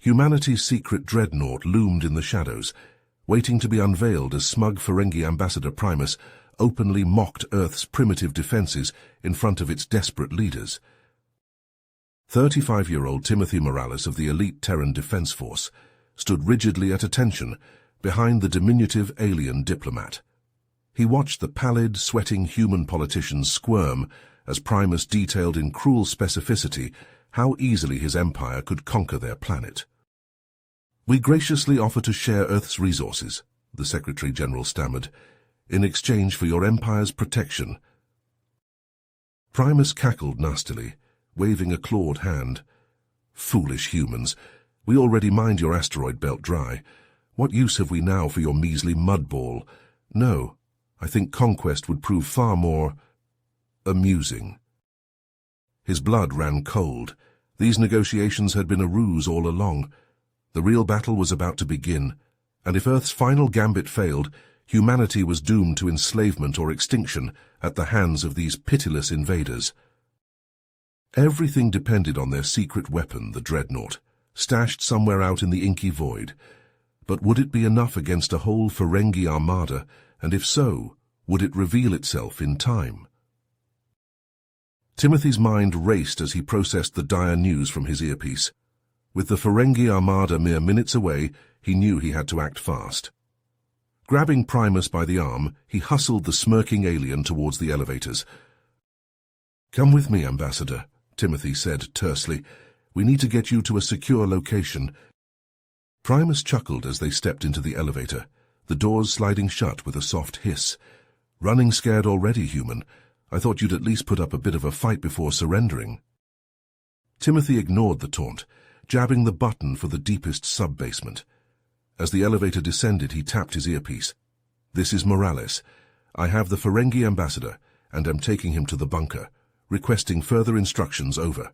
Humanity's secret Dreadnought loomed in the shadows, waiting to be unveiled as smug Ferengi Ambassador Primus openly mocked Earth's primitive defenses in front of its desperate leaders. 35-year-old Timothy Morales of the elite Terran Defense Force stood rigidly at attention behind the diminutive alien diplomat. He watched the pallid, sweating human politicians squirm as Primus detailed in cruel specificity how easily his empire could conquer their planet. "We graciously offer to share Earth's resources," the Secretary-General stammered, "in exchange for your empire's protection." Primus cackled nastily, waving a clawed hand. "Foolish humans, we already mined your asteroid belt dry. What use have we now for your measly mudball? No, I think conquest would prove far more amusing." His blood ran cold. These negotiations had been a ruse all along. The real battle was about to begin, and if Earth's final gambit failed, humanity was doomed to enslavement or extinction at the hands of these pitiless invaders. Everything depended on their secret weapon, the Dreadnought, stashed somewhere out in the inky void. But would it be enough against a whole Ferengi armada, and if so, would it reveal itself in time? Timothy's mind raced as he processed the dire news from his earpiece. With the Ferengi armada mere minutes away, he knew he had to act fast. Grabbing Primus by the arm, he hustled the smirking alien towards the elevators. "Come with me, Ambassador," Timothy said tersely. "We need to get you to a secure location." Primus chuckled as they stepped into the elevator, the doors sliding shut with a soft hiss. "Running scared already, human? I thought you'd at least put up a bit of a fight before surrendering." Timothy ignored the taunt, jabbing the button for the deepest sub-basement. As the elevator descended, he tapped his earpiece. "This is Morales. I have the Ferengi ambassador, and am taking him to the bunker, requesting further instructions over."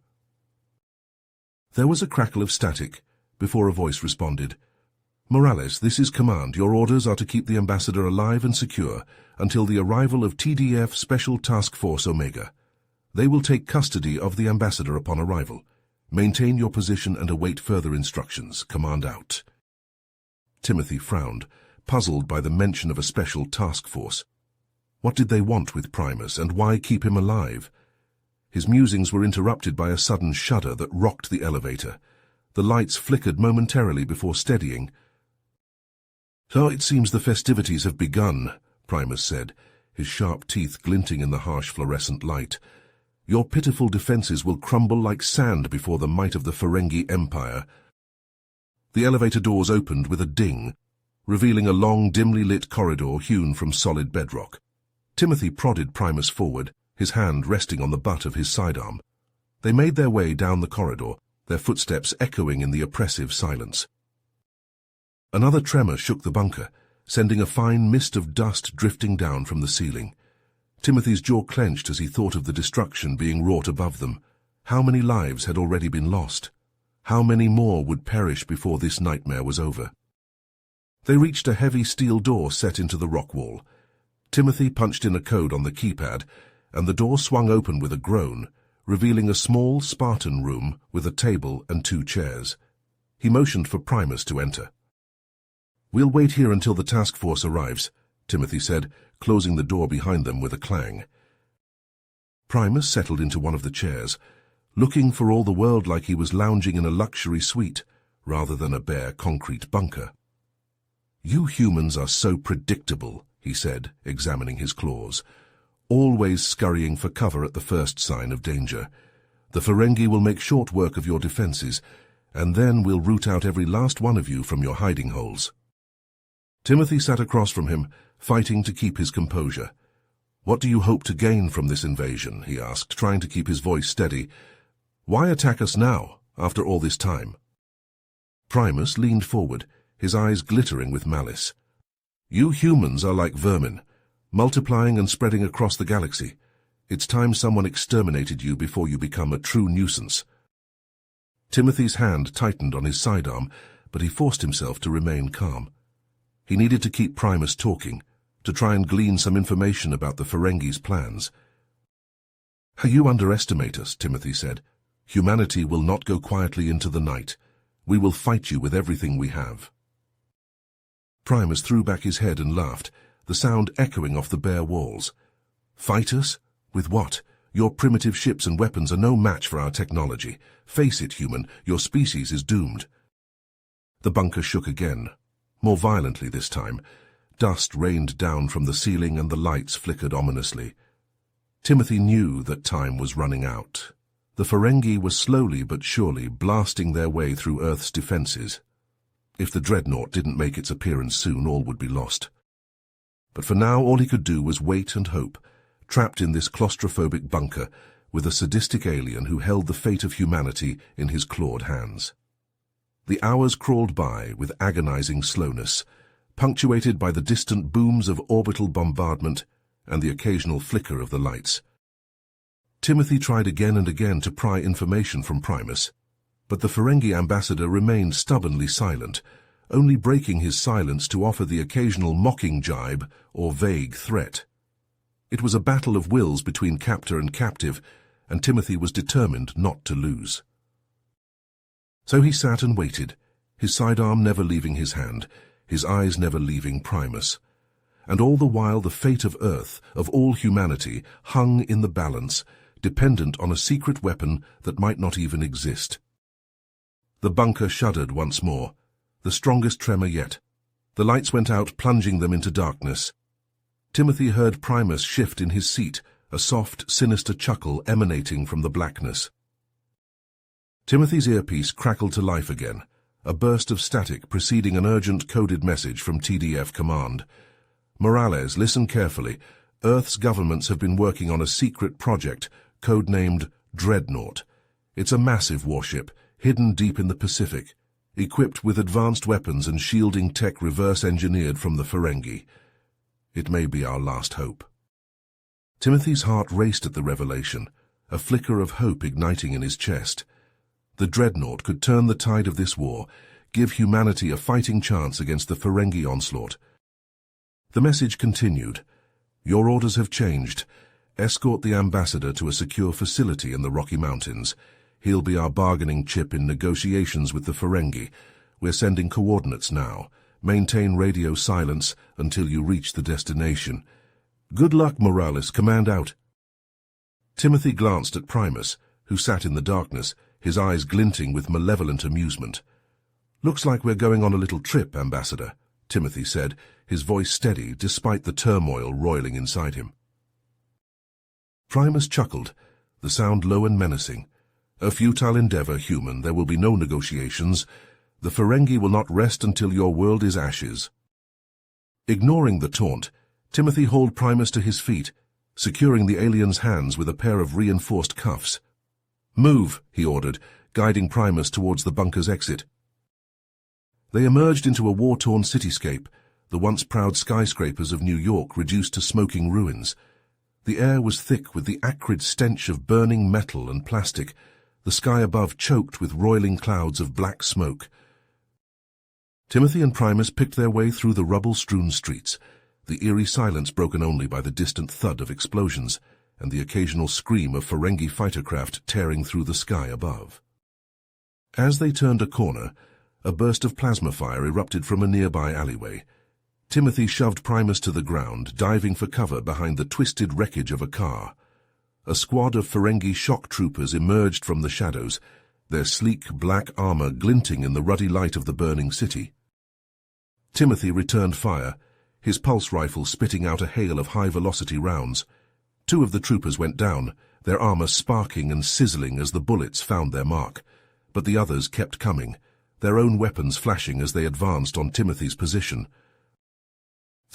There was a crackle of static before a voice responded. "Morales, this is Command. Your orders are to keep the ambassador alive and secure until the arrival of TDF Special Task Force Omega. They will take custody of the ambassador upon arrival. Maintain your position and await further instructions. Command out." Timothy frowned, puzzled by the mention of a special task force. What did they want with Primus, and why keep him alive? His musings were interrupted by a sudden shudder that rocked the elevator. The lights flickered momentarily before steadying. "So it seems the festivities have begun," Primus said, his sharp teeth glinting in the harsh fluorescent light. "Your pitiful defenses will crumble like sand before the might of the Ferengi Empire." The elevator doors opened with a ding, revealing a long, dimly lit corridor hewn from solid bedrock. Timothy prodded Primus forward, his hand resting on the butt of his sidearm. They made their way down the corridor, their footsteps echoing in the oppressive silence. Another tremor shook the bunker, sending a fine mist of dust drifting down from the ceiling. Timothy's jaw clenched as he thought of the destruction being wrought above them. How many lives had already been lost? How many more would perish before this nightmare was over? They reached a heavy steel door set into the rock wall. Timothy punched in a code on the keypad, and the door swung open with a groan, revealing a small Spartan room with a table and 2 chairs. He motioned for Primus to enter. "We'll wait here until the task force arrives," Timothy said, closing the door behind them with a clang. Primus settled into one of the chairs, looking for all the world like he was lounging in a luxury suite rather than a bare concrete bunker. "You humans are so predictable," he said, examining his claws, "always scurrying for cover at the first sign of danger. The Ferengi will make short work of your defenses, and then we'll root out every last one of you from your hiding holes." Timothy sat across from him, fighting to keep his composure. "What do you hope to gain from this invasion?" he asked, trying to keep his voice steady. "Why attack us now, after all this time?" Primus leaned forward, his eyes glittering with malice. "You humans are like vermin, multiplying and spreading across the galaxy. It's time someone exterminated you before you become a true nuisance." Timothy's hand tightened on his sidearm, but he forced himself to remain calm. He needed to keep Primus talking, to try and glean some information about the Ferengi's plans. "You underestimate us," Timothy said. "Humanity will not go quietly into the night. We will fight you with everything we have." Primus threw back his head and laughed, the sound echoing off the bare walls. "Fight us? With what? Your primitive ships and weapons are no match for our technology. Face it, human, your species is doomed." The bunker shook again, more violently this time. Dust rained down from the ceiling and the lights flickered ominously. Timothy knew that time was running out. The Ferengi were slowly but surely blasting their way through Earth's defenses. If the Dreadnought didn't make its appearance soon, all would be lost. But for now, all he could do was wait and hope, trapped in this claustrophobic bunker with a sadistic alien who held the fate of humanity in his clawed hands. The hours crawled by with agonizing slowness, punctuated by the distant booms of orbital bombardment and the occasional flicker of the lights. Timothy tried again and again to pry information from Primus, but the Ferengi ambassador remained stubbornly silent, only breaking his silence to offer the occasional mocking jibe or vague threat. It was a battle of wills between captor and captive, and Timothy was determined not to lose. So he sat and waited, his sidearm never leaving his hand, his eyes never leaving Primus. And all the while the fate of Earth, of all humanity, hung in the balance, dependent on a secret weapon that might not even exist. The bunker shuddered once more, the strongest tremor yet. The lights went out, plunging them into darkness. Timothy heard Primus shift in his seat, a soft, sinister chuckle emanating from the blackness. Timothy's earpiece crackled to life again, a burst of static preceding an urgent coded message from TDF Command. "Morales, listen carefully. Earth's governments have been working on a secret project, codenamed Dreadnought. It's a massive warship, hidden deep in the Pacific, equipped with advanced weapons and shielding tech reverse-engineered from the Ferengi. It may be our last hope." Timothy's heart raced at the revelation, a flicker of hope igniting in his chest. The Dreadnought could turn the tide of this war, give humanity a fighting chance against the Ferengi onslaught. The message continued. "Your orders have changed. Escort the ambassador to a secure facility in the Rocky Mountains. He'll be our bargaining chip in negotiations with the Ferengi. We're sending coordinates now. Maintain radio silence until you reach the destination. Good luck, Morales. Command out." Timothy glanced at Primus, who sat in the darkness, his eyes glinting with malevolent amusement. "Looks like we're going on a little trip, Ambassador," Timothy said, his voice steady despite the turmoil roiling inside him. Primus chuckled, the sound low and menacing. "A futile endeavor, human. There will be no negotiations. The Ferengi will not rest until your world is ashes." Ignoring the taunt, Timothy hauled Primus to his feet, securing the alien's hands with a pair of reinforced cuffs. "Move," he ordered, guiding Primus towards the bunker's exit. They emerged into a war-torn cityscape, the once proud skyscrapers of New York reduced to smoking ruins. The air was thick with the acrid stench of burning metal and plastic, the sky above choked with roiling clouds of black smoke. Timothy and Primus picked their way through the rubble-strewn streets, the eerie silence broken only by the distant thud of explosions and the occasional scream of Ferengi fighter-craft tearing through the sky above. As they turned a corner, a burst of plasma fire erupted from a nearby alleyway. Timothy shoved Primus to the ground, diving for cover behind the twisted wreckage of a car. A squad of Ferengi shock troopers emerged from the shadows, their sleek black armor glinting in the ruddy light of the burning city. Timothy returned fire, his pulse rifle spitting out a hail of high-velocity rounds. 2 of the troopers went down, their armor sparking and sizzling as the bullets found their mark, but the others kept coming, their own weapons flashing as they advanced on Timothy's position.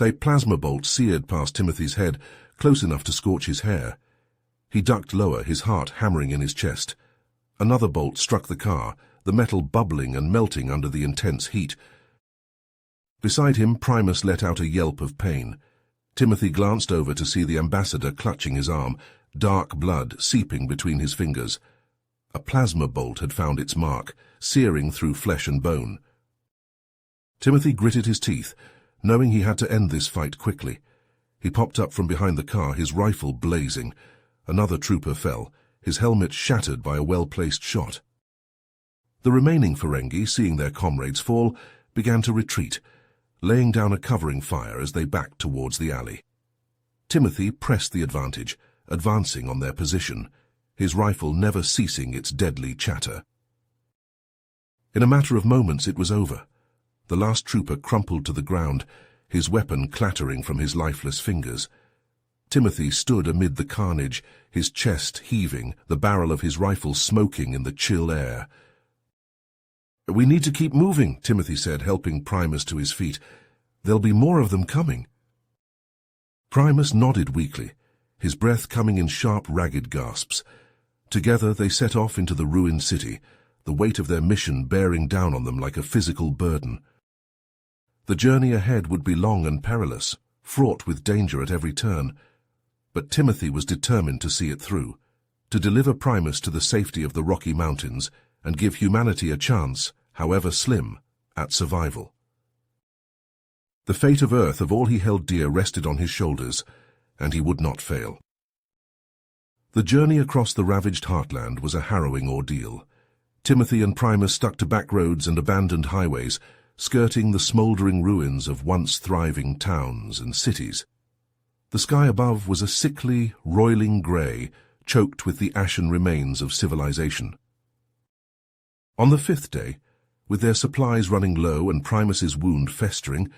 A plasma bolt seared past Timothy's head, close enough to scorch his hair. He ducked lower, his heart hammering in his chest. Another bolt struck the car, the metal bubbling and melting under the intense heat. Beside him, Primus let out a yelp of pain. Timothy glanced over to see the ambassador clutching his arm, dark blood seeping between his fingers. A plasma bolt had found its mark, searing through flesh and bone. Timothy gritted his teeth, knowing he had to end this fight quickly. He popped up from behind the car, his rifle blazing. Another trooper fell, his helmet shattered by a well-placed shot. The remaining Ferengi, seeing their comrades fall, began to retreat, laying down a covering fire as they backed towards the alley. Timothy pressed the advantage, advancing on their position, his rifle never ceasing its deadly chatter. In a matter of moments it was over. The last trooper crumpled to the ground, his weapon clattering from his lifeless fingers. Timothy stood amid the carnage, his chest heaving, the barrel of his rifle smoking in the chill air. "We need to keep moving," Timothy said, helping Primus to his feet. "There'll be more of them coming." Primus nodded weakly, his breath coming in sharp, ragged gasps. Together they set off into the ruined city, the weight of their mission bearing down on them like a physical burden. The journey ahead would be long and perilous, fraught with danger at every turn. But Timothy was determined to see it through, to deliver Primus to the safety of the Rocky Mountains and give humanity a chance, however slim, at survival. The fate of Earth, of all he held dear, rested on his shoulders, and he would not fail. The journey across the ravaged heartland was a harrowing ordeal. Timothy and Primus stuck to back roads and abandoned highways, skirting the smouldering ruins of once thriving towns and cities. The sky above was a sickly, roiling grey, choked with the ashen remains of civilization. On the 5th day, with their supplies running low and Primus's wound festering,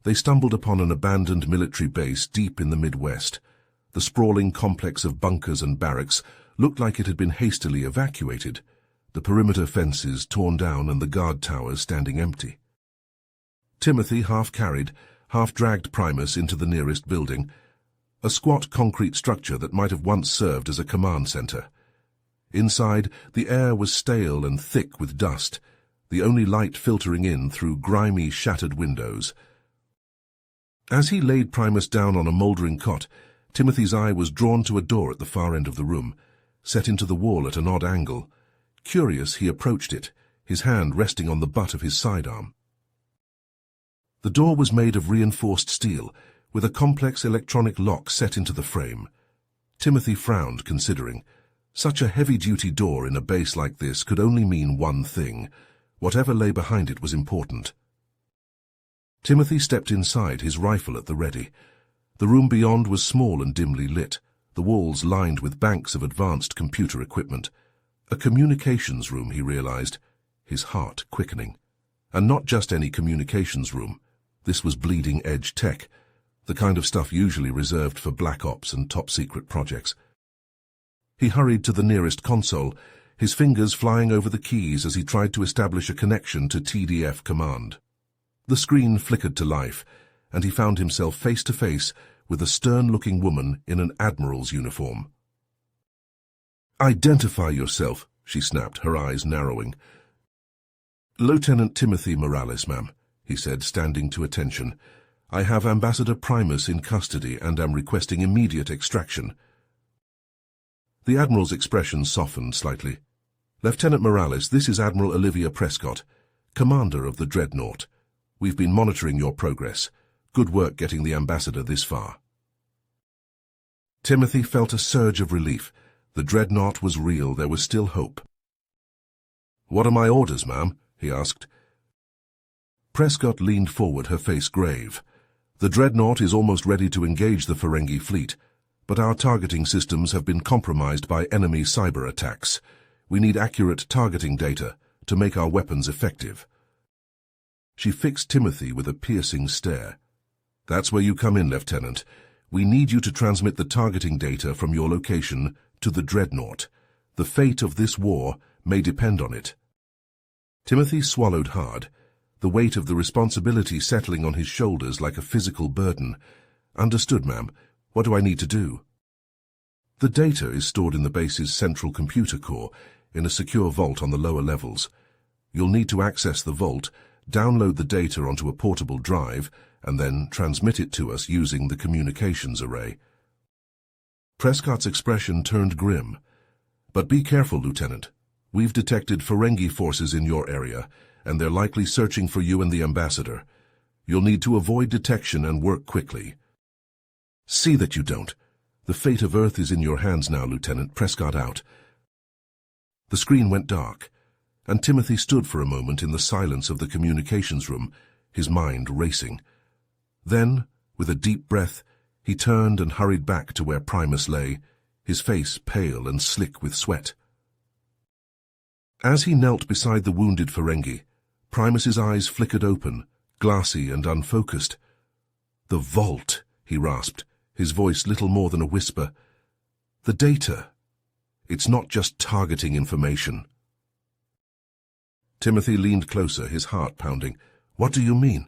they stumbled upon an abandoned military base deep in the Midwest. The sprawling complex of bunkers and barracks looked like it had been hastily evacuated, the perimeter fences torn down and the guard towers standing empty. Timothy half-carried, half-dragged Primus into the nearest building, a squat concrete structure that might have once served as a command center. Inside, the air was stale and thick with dust, the only light filtering in through grimy, shattered windows. As he laid Primus down on a mouldering cot, Timothy's eye was drawn to a door at the far end of the room, set into the wall at an odd angle. Curious, he approached it, his hand resting on the butt of his sidearm. The door was made of reinforced steel, with a complex electronic lock set into the frame. Timothy frowned, considering. Such a heavy-duty door in a base like this could only mean one thing. Whatever lay behind it was important. Timothy stepped inside, his rifle at the ready. The room beyond was small and dimly lit, the walls lined with banks of advanced computer equipment. A communications room, he realized, his heart quickening. And not just any communications room. This was bleeding-edge tech, the kind of stuff usually reserved for black ops and top-secret projects. He hurried to the nearest console, his fingers flying over the keys as he tried to establish a connection to TDF command. The screen flickered to life, and he found himself face to face with a stern-looking woman in an admiral's uniform. "Identify yourself," she snapped, her eyes narrowing. "Lieutenant Timothy Morales, ma'am," he said, standing to attention. "I have Ambassador Primus in custody and am requesting immediate extraction." The Admiral's expression softened slightly. "Lieutenant Morales, this is Admiral Olivia Prescott, commander of the Dreadnought. We've been monitoring your progress. Good work getting the ambassador this far." Timothy felt a surge of relief. The Dreadnought was real. There was still hope. "What are my orders, ma'am?" he asked. Prescott leaned forward, her face grave. "The Dreadnought is almost ready to engage the Ferengi fleet, but our targeting systems have been compromised by enemy cyber attacks. We need accurate targeting data to make our weapons effective." She fixed Timothy with a piercing stare. "That's where you come in, Lieutenant. We need you to transmit the targeting data from your location to the Dreadnought. The fate of this war may depend on it." Timothy swallowed hard, the weight of the responsibility settling on his shoulders like a physical burden. "Understood, ma'am. What do I need to do?" "The data is stored in the base's central computer core, in a secure vault on the lower levels. You'll need to access the vault, download the data onto a portable drive, and then transmit it to us using the communications array." Prescott's expression turned grim. "But be careful, Lieutenant. We've detected Ferengi forces in your area, and they're likely searching for you and the ambassador. You'll need to avoid detection and work quickly." "See that you don't. The fate of Earth is in your hands now, Lieutenant." Prescott out. The screen went dark, and Timothy stood for a moment in the silence of the communications room, his mind racing. Then, with a deep breath, he turned and hurried back to where Primus lay, his face pale and slick with sweat. As he knelt beside the wounded Ferengi, Primus's eyes flickered open, glassy and unfocused. "The vault," he rasped, his voice little more than a whisper. "The data. It's not just targeting information." Timothy leaned closer, his heart pounding. "What do you mean?"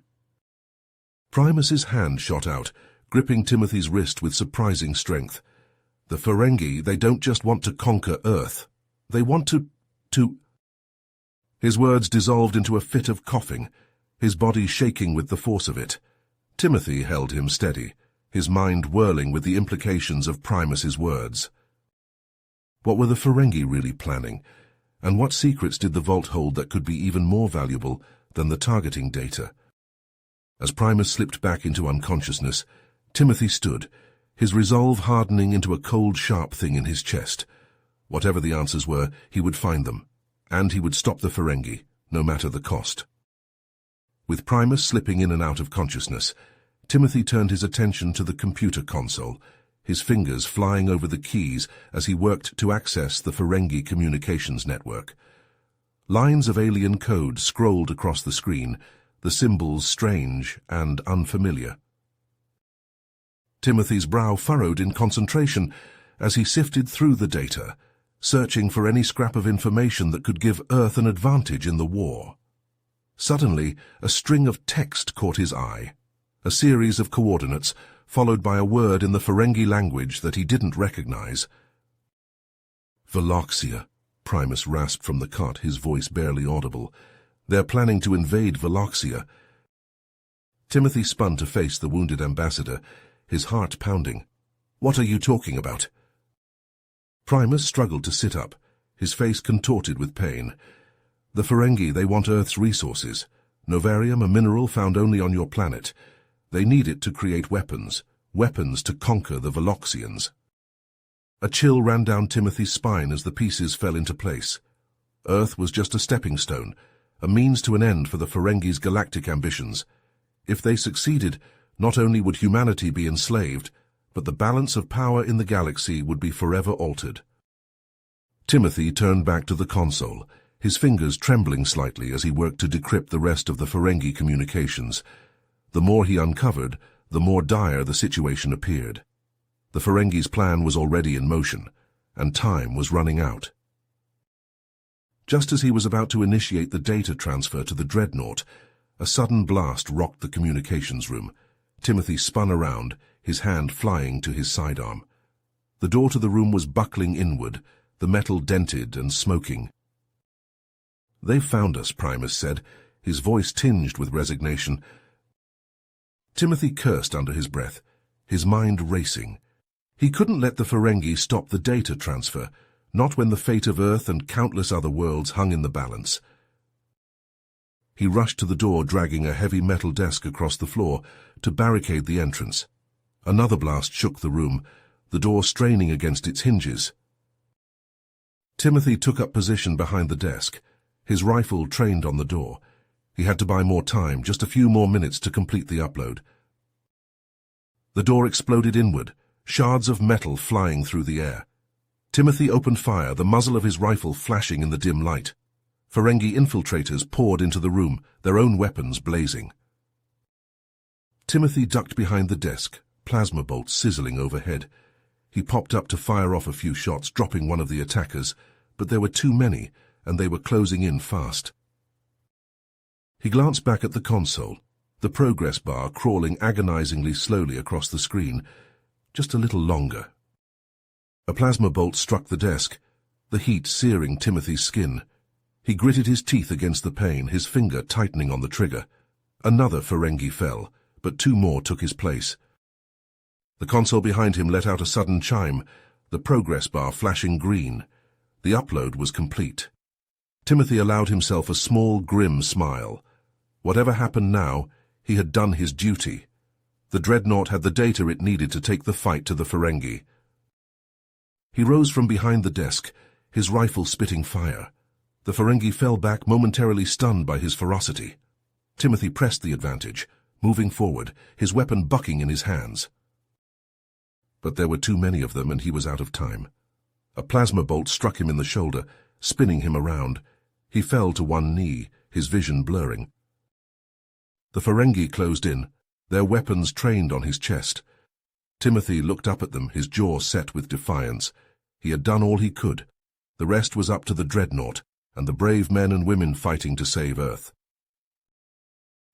Primus's hand shot out, gripping Timothy's wrist with surprising strength. "The Ferengi, they don't just want to conquer Earth. They want to... His words dissolved into a fit of coughing, his body shaking with the force of it. Timothy held him steady, his mind whirling with the implications of Primus's words. What were the Ferengi really planning, and what secrets did the vault hold that could be even more valuable than the targeting data? As Primus slipped back into unconsciousness, Timothy stood, his resolve hardening into a cold, sharp thing in his chest. Whatever the answers were, he would find them, and he would stop the Ferengi, no matter the cost. With Primus slipping in and out of consciousness, Timothy turned his attention to the computer console, his fingers flying over the keys as he worked to access the Ferengi communications network. Lines of alien code scrolled across the screen, the symbols strange and unfamiliar. Timothy's brow furrowed in concentration as he sifted through the data, searching for any scrap of information that could give Earth an advantage in the war. Suddenly, a string of text caught his eye, a series of coordinates, followed by a word in the Ferengi language that he didn't recognize. "Veloxia," Primus rasped from the cot, his voice barely audible. "They're planning to invade Veloxia." Timothy spun to face the wounded ambassador, his heart pounding. "What are you talking about?" Primus struggled to sit up, his face contorted with pain. "The Ferengi, they want Earth's resources. Novarium, a mineral found only on your planet. They need it to create weapons to conquer the Veloxians." A chill ran down Timothy's spine as the pieces fell into place. Earth was just a stepping stone, a means to an end for the Ferengi's galactic ambitions. If they succeeded, not only would humanity be enslaved, but the balance of power in the galaxy would be forever altered. Timothy turned back to the console, his fingers trembling slightly as he worked to decrypt the rest of the Ferengi communications. The more he uncovered, the more dire the situation appeared. The Ferengi's plan was already in motion, and time was running out. Just as he was about to initiate the data transfer to the Dreadnought, a sudden blast rocked the communications room. Timothy spun around, his hand flying to his sidearm. The door to the room was buckling inward, the metal dented and smoking. "They've found us," Primus said, his voice tinged with resignation. Timothy cursed under his breath, his mind racing. He couldn't let the Ferengi stop the data transfer, not when the fate of Earth and countless other worlds hung in the balance. He rushed to the door, dragging a heavy metal desk across the floor to barricade the entrance. Another blast shook the room, the door straining against its hinges. Timothy took up position behind the desk, his rifle trained on the door. He had to buy more time, just a few more minutes to complete the upload. The door exploded inward, shards of metal flying through the air. Timothy opened fire, the muzzle of his rifle flashing in the dim light. Ferengi infiltrators poured into the room, their own weapons blazing. Timothy ducked behind the desk, plasma bolts sizzling overhead. He popped up to fire off a few shots, dropping one of the attackers, but there were too many, and they were closing in fast. He glanced back at the console, the progress bar crawling agonizingly slowly across the screen. Just a little longer. A plasma bolt struck the desk, the heat searing Timothy's skin. He gritted his teeth against the pain, his finger tightening on the trigger. Another Ferengi fell, but two more took his place. The console behind him let out a sudden chime, the progress bar flashing green. The upload was complete. Timothy allowed himself a small, grim smile. Whatever happened now, he had done his duty. The Dreadnought had the data it needed to take the fight to the Ferengi. He rose from behind the desk, his rifle spitting fire. The Ferengi fell back, momentarily stunned by his ferocity. Timothy pressed the advantage, moving forward, his weapon bucking in his hands. But there were too many of them, and he was out of time. A plasma bolt struck him in the shoulder, spinning him around. He fell to one knee, his vision blurring. The Ferengi closed in, their weapons trained on his chest. Timothy looked up at them, his jaw set with defiance. He had done all he could. The rest was up to the Dreadnought, and the brave men and women fighting to save Earth.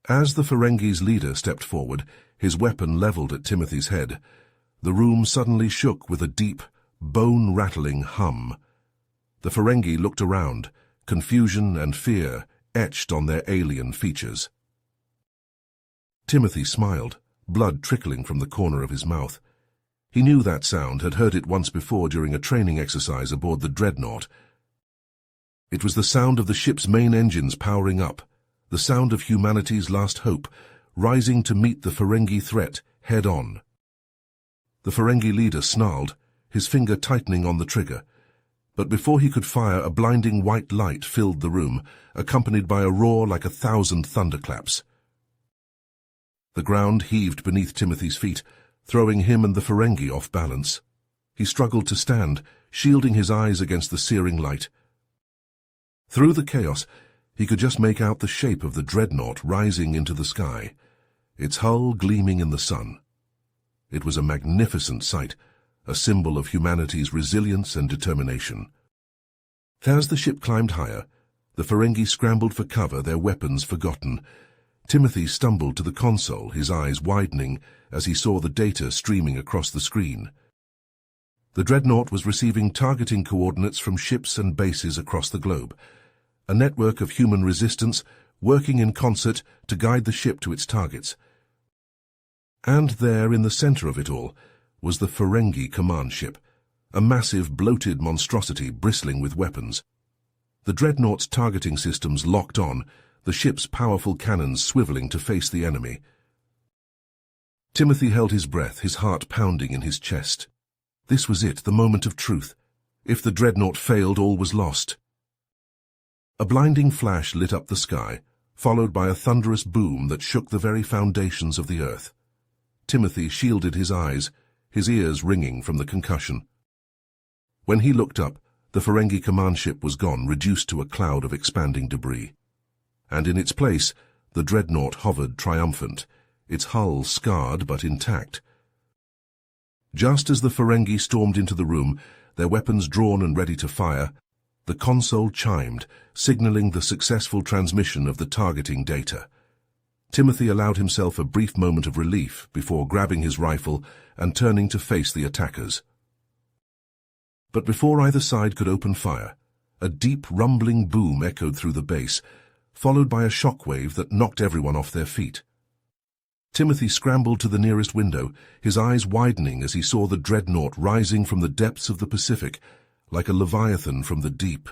As the Ferengi's leader stepped forward, his weapon leveled at Timothy's head, the room suddenly shook with a deep, bone-rattling hum. The Ferengi looked around, confusion and fear etched on their alien features. Timothy smiled, blood trickling from the corner of his mouth. He knew that sound, had heard it once before during a training exercise aboard the Dreadnought. It was the sound of the ship's main engines powering up, the sound of humanity's last hope, rising to meet the Ferengi threat head-on. The Ferengi leader snarled, his finger tightening on the trigger. But before he could fire, a blinding white light filled the room, accompanied by a roar like 1,000 thunderclaps. The ground heaved beneath Timothy's feet, throwing him and the Ferengi off balance. He struggled to stand, shielding his eyes against the searing light. Through the chaos, he could just make out the shape of the Dreadnought rising into the sky, its hull gleaming in the sun. It was a magnificent sight, a symbol of humanity's resilience and determination. As the ship climbed higher, the Ferengi scrambled for cover, their weapons forgotten. Timothy stumbled to the console, his eyes widening as he saw the data streaming across the screen. The Dreadnought was receiving targeting coordinates from ships and bases across the globe, a network of human resistance working in concert to guide the ship to its targets. And there, in the center of it all, was the Ferengi command ship, a massive, bloated monstrosity bristling with weapons. The Dreadnought's targeting systems locked on, the ship's powerful cannons swiveling to face the enemy. Timothy held his breath, his heart pounding in his chest. This was it, the moment of truth. If the Dreadnought failed, all was lost. A blinding flash lit up the sky, followed by a thunderous boom that shook the very foundations of the earth. Timothy shielded his eyes, his ears ringing from the concussion. When he looked up, the Ferengi command ship was gone, reduced to a cloud of expanding debris. And in its place, the Dreadnought hovered triumphant, its hull scarred but intact. Just as the Ferengi stormed into the room, their weapons drawn and ready to fire, the console chimed, signaling the successful transmission of the targeting data. Timothy allowed himself a brief moment of relief before grabbing his rifle and turning to face the attackers. But before either side could open fire, a deep rumbling boom echoed through the base, followed by a shockwave that knocked everyone off their feet. Timothy scrambled to the nearest window, his eyes widening as he saw the Dreadnought rising from the depths of the Pacific, like a leviathan from the deep.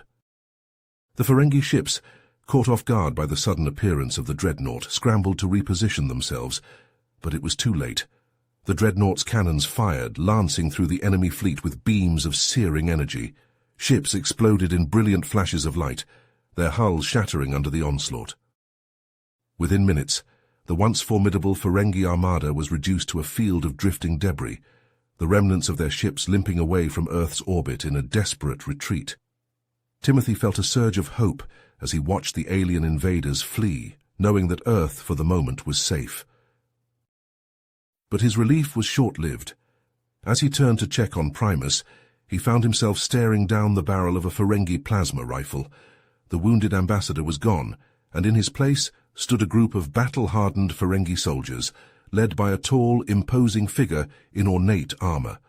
The Ferengi ships, caught off guard by the sudden appearance of the Dreadnought, scrambled to reposition themselves, but it was too late. The Dreadnought's cannons fired, lancing through the enemy fleet with beams of searing energy. Ships exploded in brilliant flashes of light, their hulls shattering under the onslaught. Within minutes, the once formidable Ferengi armada was reduced to a field of drifting debris, the remnants of their ships limping away from Earth's orbit in a desperate retreat. Timothy felt a surge of hope as he watched the alien invaders flee, knowing that Earth, for the moment, was safe. But his relief was short-lived. As he turned to check on Primus, he found himself staring down the barrel of a Ferengi plasma rifle. The wounded ambassador was gone, and in his place stood a group of battle-hardened Ferengi soldiers, led by a tall, imposing figure in ornate armor.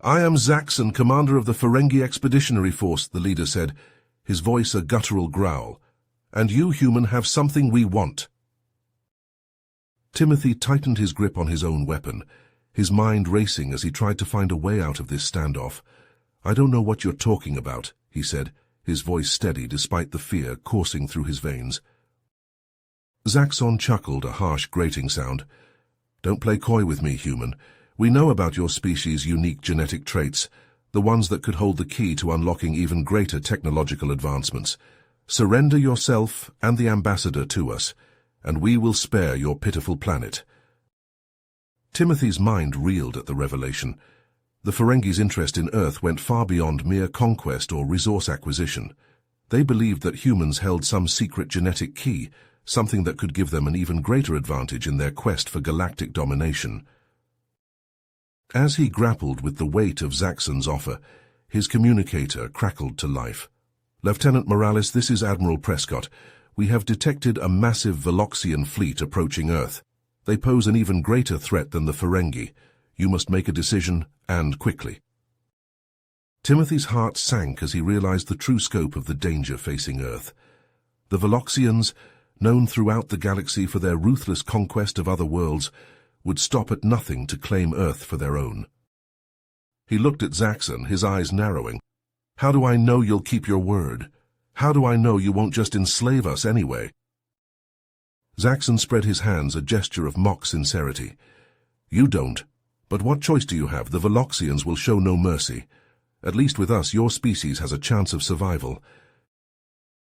"I am Zaxxon, commander of the Ferengi Expeditionary Force," the leader said, his voice a guttural growl. "And you, human, have something we want." Timothy tightened his grip on his own weapon, his mind racing as he tried to find a way out of this standoff. "I don't know what you're talking about," he said, his voice steady despite the fear coursing through his veins. Zaxxon chuckled, a harsh, grating sound. "Don't play coy with me, human. We know about your species' unique genetic traits, the ones that could hold the key to unlocking even greater technological advancements. Surrender yourself and the ambassador to us, and we will spare your pitiful planet. Timothy's mind reeled at the revelation. The Ferengi's interest in Earth went far beyond mere conquest or resource acquisition. They believed that humans held some secret genetic key, something that could give them an even greater advantage in their quest for galactic domination. As he grappled with the weight of Zaxxon's offer, his communicator crackled to life. "Lieutenant Morales, this is Admiral Prescott. We have detected a massive Veloxian fleet approaching Earth. They pose an even greater threat than the Ferengi. You must make a decision, and quickly." Timothy's heart sank as he realized the true scope of the danger facing Earth. The Veloxians, known throughout the galaxy for their ruthless conquest of other worlds, would stop at nothing to claim Earth for their own. He looked at Zaxxon, his eyes narrowing. "How do I know you'll keep your word? How do I know you won't just enslave us anyway?" Zaxxon spread his hands, a gesture of mock sincerity. "You don't. But what choice do you have? The Veloxians will show no mercy. At least with us, your species has a chance of survival."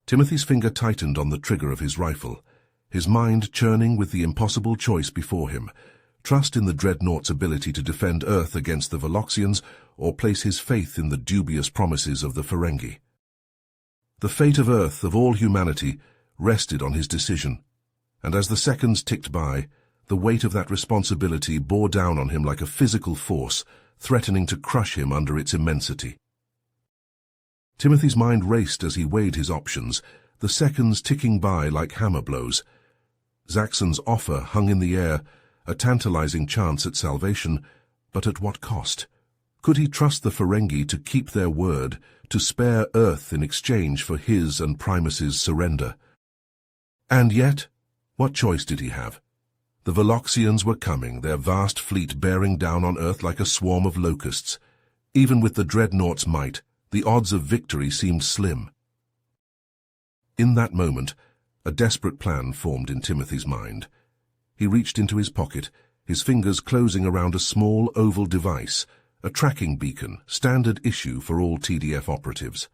Timothy's finger tightened on the trigger of his rifle, his mind churning with the impossible choice before him: trust in the Dreadnought's ability to defend Earth against the Veloxians, or place his faith in the dubious promises of the Ferengi. The fate of Earth, of all humanity, rested on his decision, and as the seconds ticked by, the weight of that responsibility bore down on him like a physical force, threatening to crush him under its immensity. Timothy's mind raced as he weighed his options, the seconds ticking by like hammer blows. Zaxxon's offer hung in the air, a tantalizing chance at salvation, but at what cost? Could he trust the Ferengi to keep their word, to spare Earth in exchange for his and Primus's surrender? And yet, what choice did he have? The Veloxians were coming, their vast fleet bearing down on Earth like a swarm of locusts. Even with the Dreadnought's might, the odds of victory seemed slim. In that moment, a desperate plan formed in Timothy's mind. He reached into his pocket, his fingers closing around a small oval device, a tracking beacon, standard issue for all TDF operatives.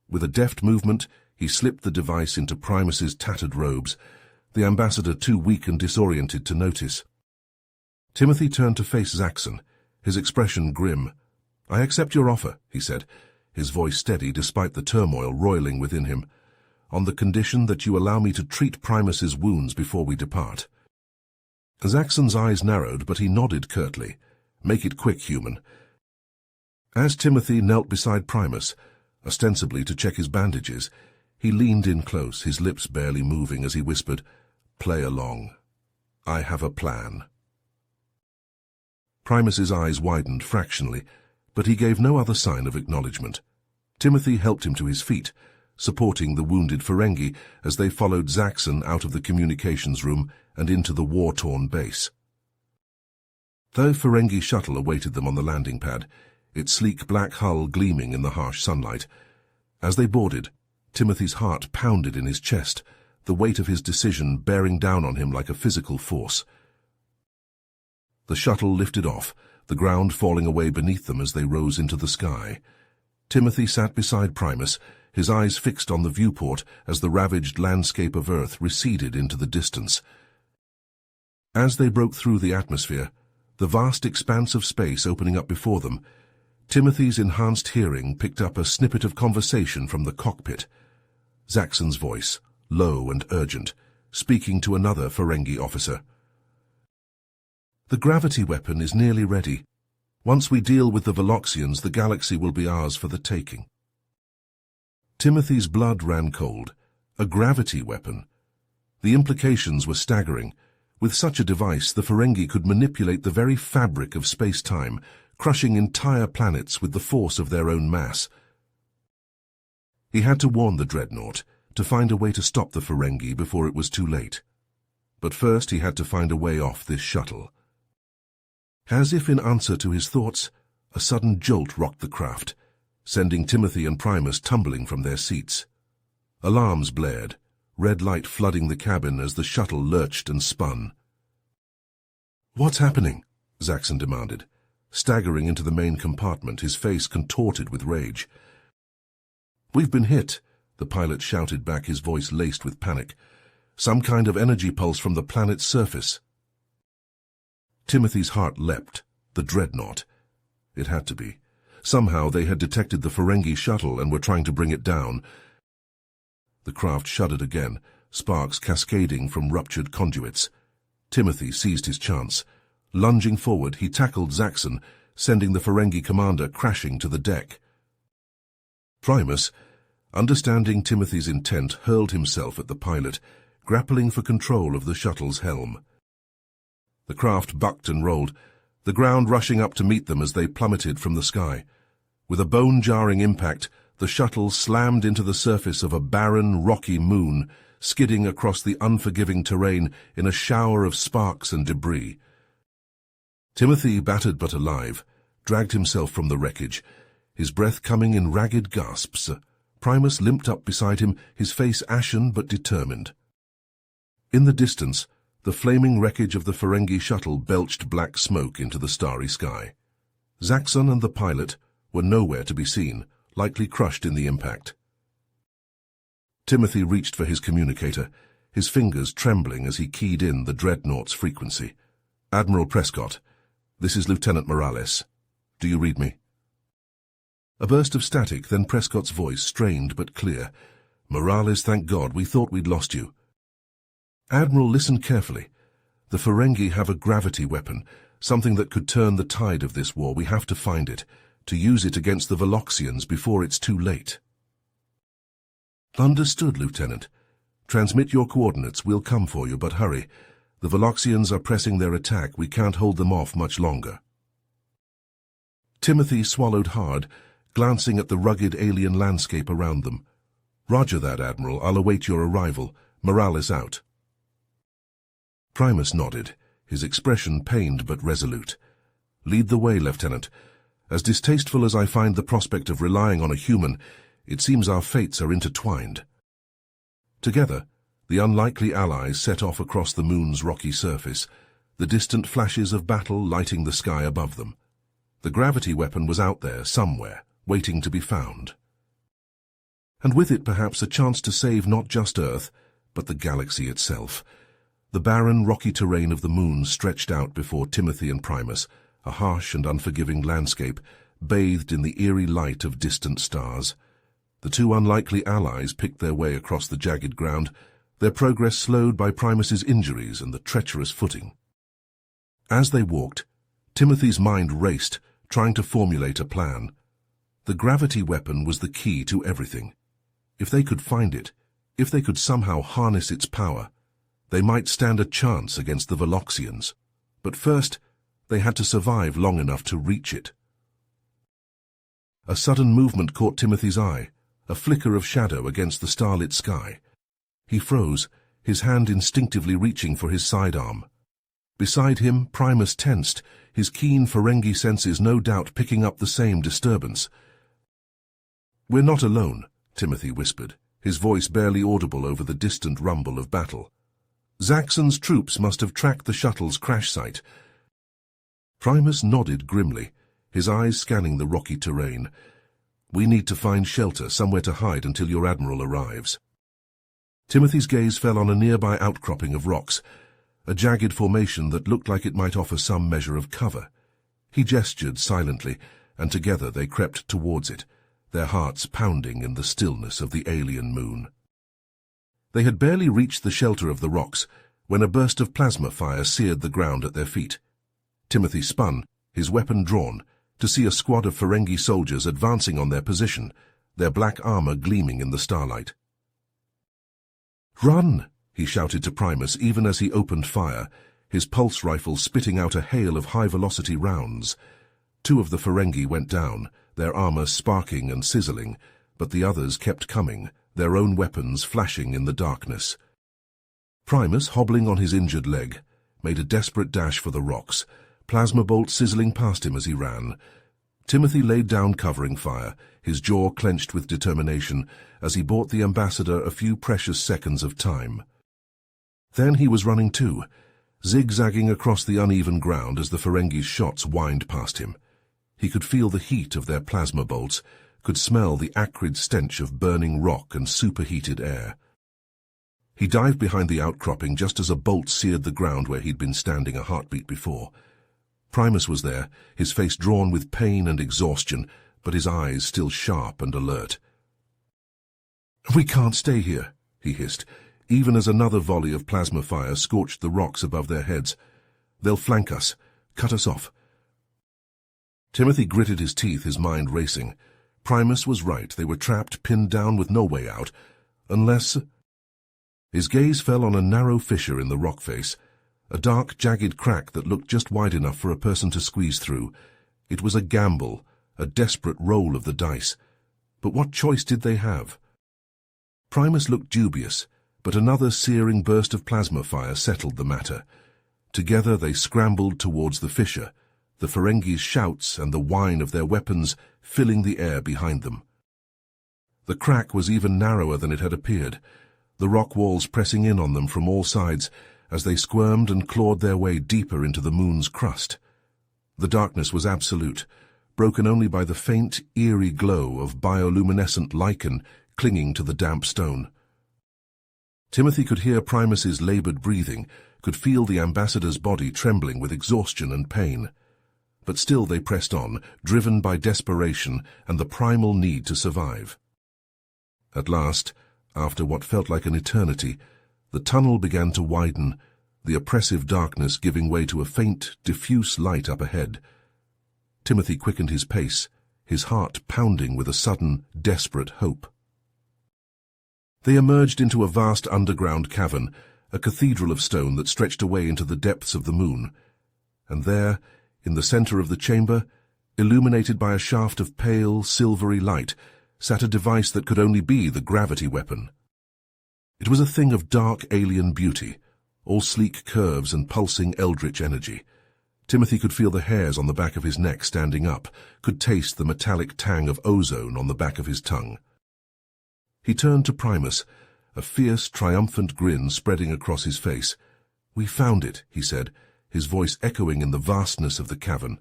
With a deft movement, he slipped the device into Primus's tattered robes, the ambassador too weak and disoriented to notice. Timothy turned to face Zaxxon, his expression grim. "I accept your offer," he said, his voice steady despite the turmoil roiling within him, "on the condition that you allow me to treat Primus's wounds before we depart." Zaxxon's eyes narrowed, but he nodded curtly. "Make it quick, human." As Timothy knelt beside Primus, ostensibly to check his bandages, he leaned in close, his lips barely moving as he whispered, "Play along. I have a plan." Primus's eyes widened fractionally, but he gave no other sign of acknowledgement. Timothy helped him to his feet, supporting the wounded Ferengi as they followed Zaxxon out of the communications room and into the war-torn base. The Ferengi shuttle awaited them on the landing pad, its sleek black hull gleaming in the harsh sunlight. As they boarded, Timothy's heart pounded in his chest, the weight of his decision bearing down on him like a physical force. The shuttle lifted off, the ground falling away beneath them as they rose into the sky. Timothy sat beside Primus, his eyes fixed on the viewport as the ravaged landscape of Earth receded into the distance. As they broke through the atmosphere, the vast expanse of space opening up before them, Timothy's enhanced hearing picked up a snippet of conversation from the cockpit. Zaxxon's voice, low and urgent, speaking to another Ferengi officer. "The gravity weapon is nearly ready. Once we deal with the Veloxians, the galaxy will be ours for the taking." Timothy's blood ran cold. A gravity weapon. The implications were staggering. With such a device, the Ferengi could manipulate the very fabric of space-time, crushing entire planets with the force of their own mass. He had to warn the Dreadnought, to find a way to stop the Ferengi before it was too late. But first he had to find a way off this shuttle. As if in answer to his thoughts, a sudden jolt rocked the craft, sending Timothy and Primus tumbling from their seats. Alarms blared, red light flooding the cabin as the shuttle lurched and spun. "What's happening?" Zaxxon demanded. staggering into the main compartment, his face contorted with rage. "We've been hit," the pilot shouted back, his voice laced with panic. "Some kind of energy pulse from the planet's surface." Timothy's heart leapt. The Dreadnought. It had to be. Somehow they had detected the Ferengi shuttle and were trying to bring it down. The craft shuddered again, sparks cascading from ruptured conduits. Timothy seized his chance. Lunging forward, he tackled Zaxxon, sending the Ferengi commander crashing to the deck. Primus, understanding Timothy's intent, hurled himself at the pilot, grappling for control of the shuttle's helm. The craft bucked and rolled, the ground rushing up to meet them as they plummeted from the sky. With a bone-jarring impact, the shuttle slammed into the surface of a barren, rocky moon, skidding across the unforgiving terrain in a shower of sparks and debris. Timothy, battered but alive, dragged himself from the wreckage, his breath coming in ragged gasps. Primus limped up beside him, his face ashen but determined. In the distance, the flaming wreckage of the Ferengi shuttle belched black smoke into the starry sky. Zaxxon and the pilot were nowhere to be seen, likely crushed in the impact. Timothy reached for his communicator, his fingers trembling as he keyed in the Dreadnought's frequency. "Admiral Prescott, this is Lieutenant Morales. Do you read me?" A burst of static, then Prescott's voice, strained but clear. "Morales, thank God, we thought we'd lost you." "Admiral, listen carefully. The Ferengi have a gravity weapon, something that could turn the tide of this war. We have to find it, to use it against the Veloxians before it's too late." "Understood, Lieutenant. Transmit your coordinates. We'll come for you, but hurry. The Veloxians are pressing their attack. We can't hold them off much longer." Timothy swallowed hard, glancing at the rugged alien landscape around them. "Roger that, Admiral. I'll await your arrival. Morales out." Primus nodded, his expression pained but resolute. "Lead the way, Lieutenant. As distasteful as I find the prospect of relying on a human, it seems our fates are intertwined." Together, the unlikely allies set off across the moon's rocky surface, the distant flashes of battle lighting the sky above them. The gravity weapon was out there, somewhere, waiting to be found. And with it perhaps a chance to save not just Earth, but the galaxy itself. The barren, rocky terrain of the moon stretched out before Timothy and Primus, a harsh and unforgiving landscape, bathed in the eerie light of distant stars. The two unlikely allies picked their way across the jagged ground, their progress slowed by Primus's injuries and the treacherous footing. As they walked, Timothy's mind raced, trying to formulate a plan. The gravity weapon was the key to everything. If they could find it, if they could somehow harness its power, they might stand a chance against the Veloxians. But first, they had to survive long enough to reach it. A sudden movement caught Timothy's eye, a flicker of shadow against the starlit sky. He froze, his hand instinctively reaching for his sidearm. Beside him, Primus tensed, his keen Ferengi senses no doubt picking up the same disturbance. "We're not alone," Timothy whispered, his voice barely audible over the distant rumble of battle. "Zaxxon's troops must have tracked the shuttle's crash site." Primus nodded grimly, his eyes scanning the rocky terrain. "We need to find shelter, somewhere to hide until your admiral arrives." Timothy's gaze fell on a nearby outcropping of rocks, a jagged formation that looked like it might offer some measure of cover. He gestured silently, and together they crept towards it, their hearts pounding in the stillness of the alien moon. They had barely reached the shelter of the rocks when a burst of plasma fire seared the ground at their feet. Timothy spun, his weapon drawn, to see a squad of Ferengi soldiers advancing on their position, their black armor gleaming in the starlight. "Run!" he shouted to Primus even as he opened fire, his pulse rifle spitting out a hail of high-velocity rounds. Two of the Ferengi went down, their armor sparking and sizzling, but the others kept coming, their own weapons flashing in the darkness. Primus, hobbling on his injured leg, made a desperate dash for the rocks, plasma bolts sizzling past him as he ran. Timothy laid down covering fire, his jaw clenched with determination, as he bought the ambassador a few precious seconds of time. Then he was running too, zigzagging across the uneven ground as the Ferengi's shots whined past him. He could feel the heat of their plasma bolts, could smell the acrid stench of burning rock and superheated air. He dived behind the outcropping just as a bolt seared the ground where he'd been standing a heartbeat before. Primus was there, his face drawn with pain and exhaustion, but his eyes still sharp and alert. "We can't stay here," he hissed, even as another volley of plasma fire scorched the rocks above their heads. "They'll flank us, cut us off." Timothy gritted his teeth, his mind racing. Primus was right, they were trapped, pinned down with no way out, unless... His gaze fell on a narrow fissure in the rock face, a dark, jagged crack that looked just wide enough for a person to squeeze through. It was a gamble, a desperate roll of the dice. But what choice did they have? Primus looked dubious, but another searing burst of plasma fire settled the matter. Together they scrambled towards the fissure, the Ferengis' shouts and the whine of their weapons filling the air behind them. The crack was even narrower than it had appeared, the rock walls pressing in on them from all sides as they squirmed and clawed their way deeper into the moon's crust. The darkness was absolute, broken only by the faint, eerie glow of bioluminescent lichen clinging to the damp stone. Timothy could hear Primus's labored breathing, could feel the ambassador's body trembling with exhaustion and pain. But still they pressed on, driven by desperation and the primal need to survive. At last, after what felt like an eternity, the tunnel began to widen, the oppressive darkness giving way to a faint, diffuse light up ahead. Timothy quickened his pace, his heart pounding with a sudden, desperate hope. They emerged into a vast underground cavern, a cathedral of stone that stretched away into the depths of the moon. And there, in the center of the chamber, illuminated by a shaft of pale, silvery light, sat a device that could only be the gravity weapon. It was a thing of dark alien beauty, all sleek curves and pulsing eldritch energy. Timothy could feel the hairs on the back of his neck standing up, could taste the metallic tang of ozone on the back of his tongue. He turned to Primus, a fierce, triumphant grin spreading across his face. "We found it," he said, his voice echoing in the vastness of the cavern.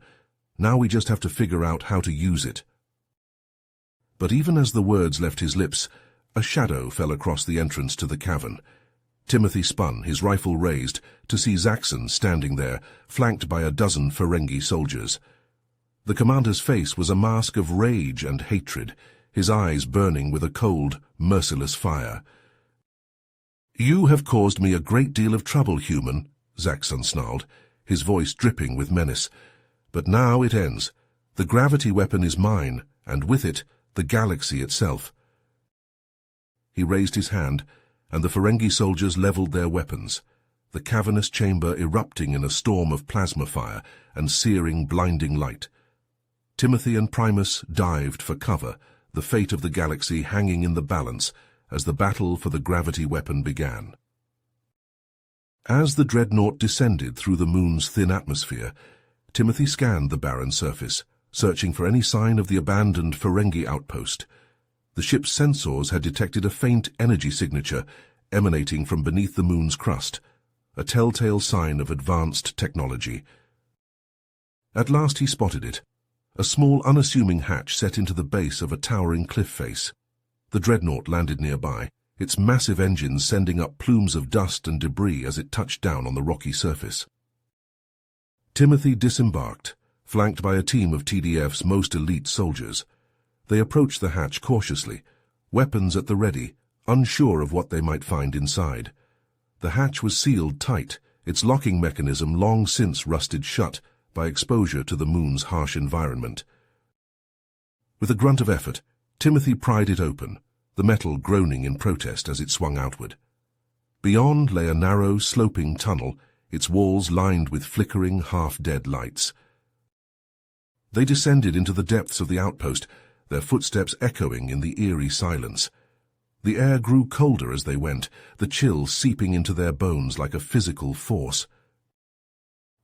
"Now we just have to figure out how to use it." But even as the words left his lips, a shadow fell across the entrance to the cavern. Timothy spun, his rifle raised, to see Zaxxon standing there, flanked by a dozen Ferengi soldiers. The commander's face was a mask of rage and hatred, his eyes burning with a cold, merciless fire. "You have caused me a great deal of trouble, human," Zaxxon snarled, his voice dripping with menace. "But now it ends. The gravity weapon is mine, and with it, the galaxy itself." He raised his hand, and the Ferengi soldiers leveled their weapons, the cavernous chamber erupting in a storm of plasma fire and searing, blinding light. Timothy and Primus dived for cover, the fate of the galaxy hanging in the balance as the battle for the gravity weapon began. As the Dreadnought descended through the moon's thin atmosphere, Timothy scanned the barren surface, searching for any sign of the abandoned Ferengi outpost. The ship's sensors had detected a faint energy signature emanating from beneath the moon's crust, a telltale sign of advanced technology. At last he spotted it, a small, unassuming hatch set into the base of a towering cliff face. The Dreadnought landed nearby, its massive engines sending up plumes of dust and debris as it touched down on the rocky surface. Timothy disembarked, flanked by a team of TDF's most elite soldiers. They approached the hatch cautiously, weapons at the ready, unsure of what they might find inside. The hatch was sealed tight, its locking mechanism long since rusted shut by exposure to the moon's harsh environment. With a grunt of effort, Timothy pried it open, the metal groaning in protest as it swung outward. Beyond lay a narrow, sloping tunnel, its walls lined with flickering, half-dead lights. They descended into the depths of the outpost, their footsteps echoing in the eerie silence. The air grew colder as they went, the chill seeping into their bones like a physical force.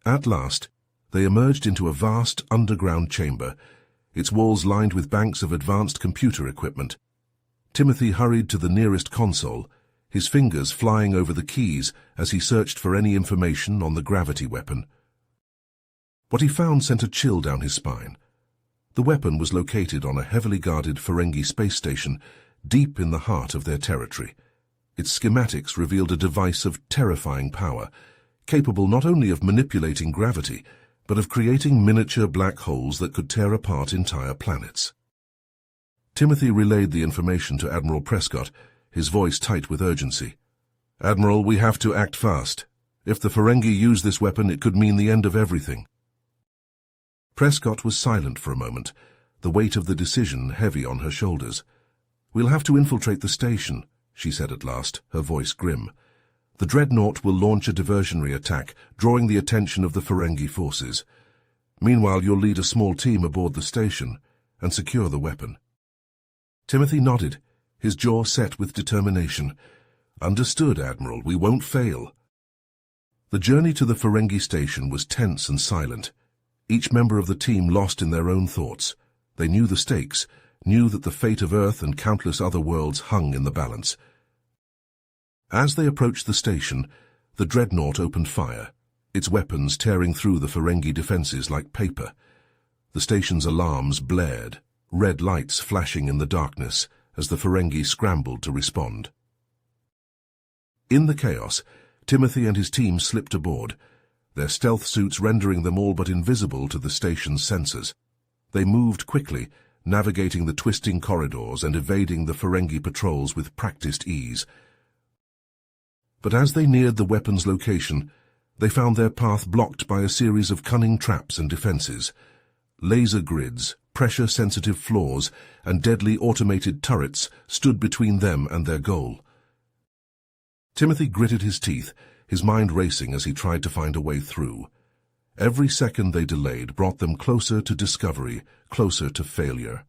At last, they emerged into a vast underground chamber, its walls lined with banks of advanced computer equipment. Timothy hurried to the nearest console, his fingers flying over the keys as he searched for any information on the gravity weapon. What he found sent a chill down his spine. The weapon was located on a heavily guarded Ferengi space station, deep in the heart of their territory. Its schematics revealed a device of terrifying power, capable not only of manipulating gravity, but of creating miniature black holes that could tear apart entire planets. Timothy relayed the information to Admiral Prescott, his voice tight with urgency. "Admiral, we have to act fast. If the Ferengi use this weapon, it could mean the end of everything." Prescott was silent for a moment, the weight of the decision heavy on her shoulders. "We'll have to infiltrate the station," she said at last, her voice grim. "The Dreadnought will launch a diversionary attack, drawing the attention of the Ferengi forces. Meanwhile, you'll lead a small team aboard the station and secure the weapon." Timothy nodded, his jaw set with determination. "Understood, Admiral. We won't fail." The journey to the Ferengi station was tense and silent. Each member of the team lost in their own thoughts. They knew the stakes, knew that the fate of Earth and countless other worlds hung in the balance. As they approached the station, the Dreadnought opened fire, its weapons tearing through the Ferengi defenses like paper. The station's alarms blared, red lights flashing in the darkness as the Ferengi scrambled to respond. In the chaos, Timothy and his team slipped aboard, their stealth suits rendering them all but invisible to the station's sensors. They moved quickly, navigating the twisting corridors and evading the Ferengi patrols with practiced ease. But as they neared the weapon's location, they found their path blocked by a series of cunning traps and defenses. Laser grids, pressure-sensitive floors, and deadly automated turrets stood between them and their goal. Timothy gritted his teeth, his mind racing as he tried to find a way through. Every second they delayed brought them closer to discovery, closer to failure.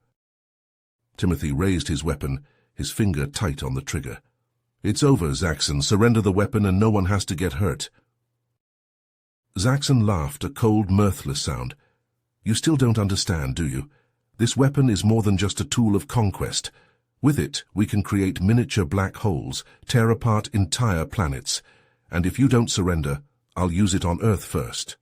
Timothy raised his weapon, his finger tight on the trigger. "It's over, Zaxxon. Surrender the weapon and no one has to get hurt." Zaxxon laughed, a cold, mirthless sound. "You still don't understand, do you? This weapon is more than just a tool of conquest. With it, we can create miniature black holes, tear apart entire planets. And if you don't surrender, I'll use it on Earth first."